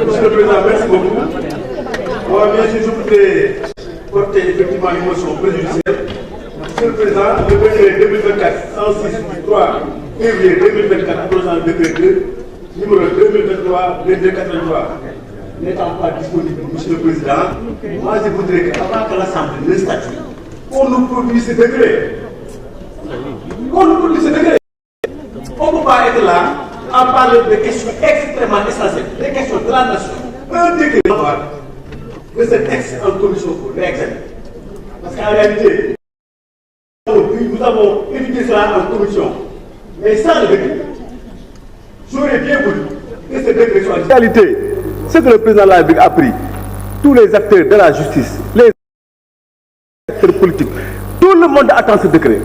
Monsieur le Président, merci beaucoup. Moi, bien sûr, je voudrais porter effectivement une motion préjudicielle. Monsieur le Président, le décret 2024-106 du 3 février 2024 prochain décret 2, numéro 2023-2283, n'étant pas disponible, Monsieur le Président, moi je voudrais qu'avant que l'Assemblée ne statue, on nous produise ce décret. On nous produise ce décret. On ne peut pas être là à parler de questions extrêmement essentielles, des questions de la nation. Un décret de ce texte en commission pour l'examen. Parce qu'en réalité, nous avons étudié cela en commission. Mais sans le décret, j'aurais bien voulu que ce décret soit. En réalité, ce que le président de la République a pris, tous les acteurs de la justice, les acteurs politiques, tout le monde attend ce décret.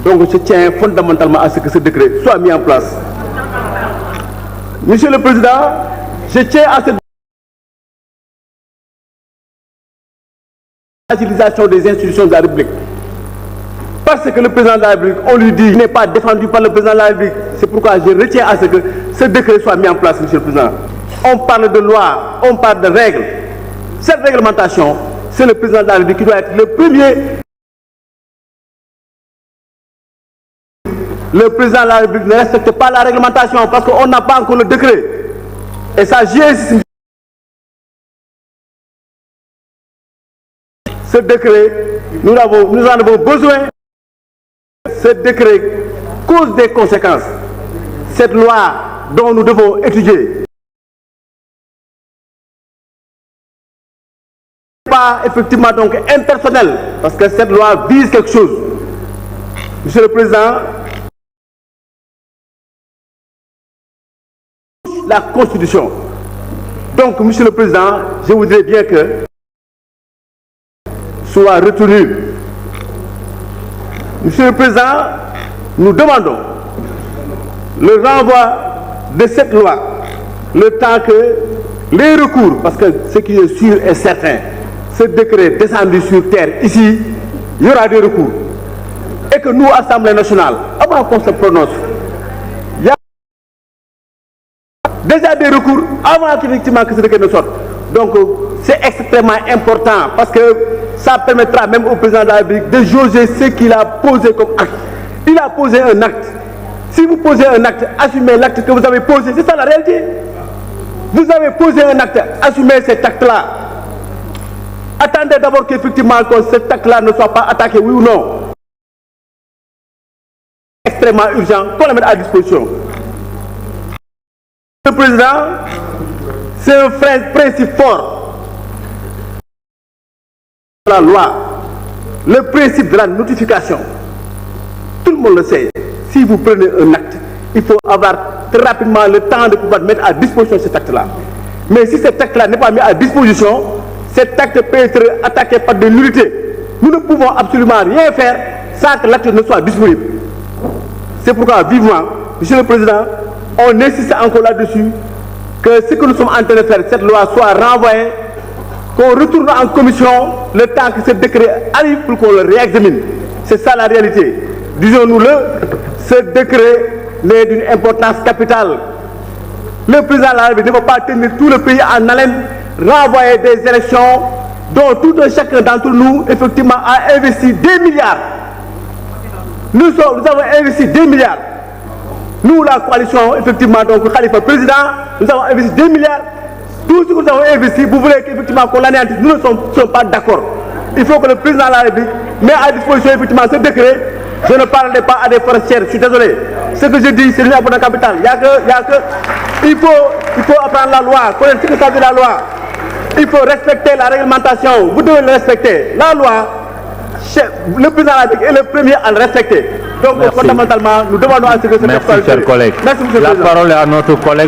Donc je tiens fondamentalement à ce que ce décret soit mis en place. Monsieur le Président, je tiens à cette fragilisation des institutions de la République. Parce que le président de la République, on lui dit, il n'est pas défendu par le président de la République. C'est pourquoi je retiens à ce que ce décret soit mis en place, Monsieur le Président. On parle de loi, on parle de règles. Cette réglementation, c'est le président de la République qui doit être le premier. Le président de la République ne respecte pas la réglementation parce qu'on n'a pas encore le décret. Et ça, j'y insiste. Ce décret, nous en avons besoin. Ce décret cause des conséquences. Cette loi dont nous devons étudier n'est pas effectivement donc impersonnelle parce que cette loi vise quelque chose. Monsieur le Président, la Constitution. Donc, Monsieur le Président, je voudrais bien que soit retenu. Monsieur le Président, nous demandons le renvoi de cette loi, le temps que les recours, parce que ce qui est sûr et certain, ce décret descendu sur terre, ici, il y aura des recours. Et que nous, Assemblée nationale, avant qu'on se prononce, il y a déjà des recours avant qu'effectivement que ce décret ne sorte. Donc, c'est extrêmement important parce que ça permettra même au président de la République de jauger ce qu'il a posé comme acte. Il a posé un acte. Si vous posez un acte, assumez l'acte que vous avez posé. C'est ça la réalité. Vous avez posé un acte, assumez cet acte-là. Attendez d'abord qu'effectivement cet acte-là ne soit pas attaqué, oui ou non. Extrêmement urgent, qu'on le mette à disposition. Le président, c'est un principe fort. La loi, le principe de la notification, tout le monde le sait. Si vous prenez un acte, il faut avoir très rapidement le temps de pouvoir mettre à disposition cet acte-là. Mais si cet acte-là n'est pas mis à disposition, cet acte peut être attaqué par des nullités. Nous ne pouvons absolument rien faire sans que l'acte ne soit disponible. C'est pourquoi, vivement, Monsieur le Président, on insiste encore là-dessus que ce que nous sommes en train de faire, cette loi soit renvoyée, qu'on retourne en commission le temps que ce décret arrive pour qu'on le réexamine. C'est ça la réalité. Disons-nous-le, ce décret est d'une importance capitale. Le président de la République ne peut pas tenir tout le pays en haleine, renvoyer des élections dont tout un chacun d'entre nous, effectivement, a investi des milliards. Nous avons investi des milliards. Nous, la coalition, effectivement, donc Khalifa président, nous avons investi des milliards. Tout ce que nous avons investi, vous voulez qu'effectivement qu'on l'anéantisse, nous ne sommes pas d'accord. Il faut que le président de la République mette à disposition effectivement ce décret. Je ne parlerai pas à des forestières, je suis désolé. Ce que je dis, c'est l'union pour la capitale. Il faut apprendre la loi, connaître ce que ça veut la loi. Il faut respecter la réglementation. Vous devez le respecter. La loi, le président de la République est le premier à le respecter. Donc, fondamentalement, nous demandons à ce que ce Merci, cher collègue. Merci, monsieur le Président. La parole est à notre collègue.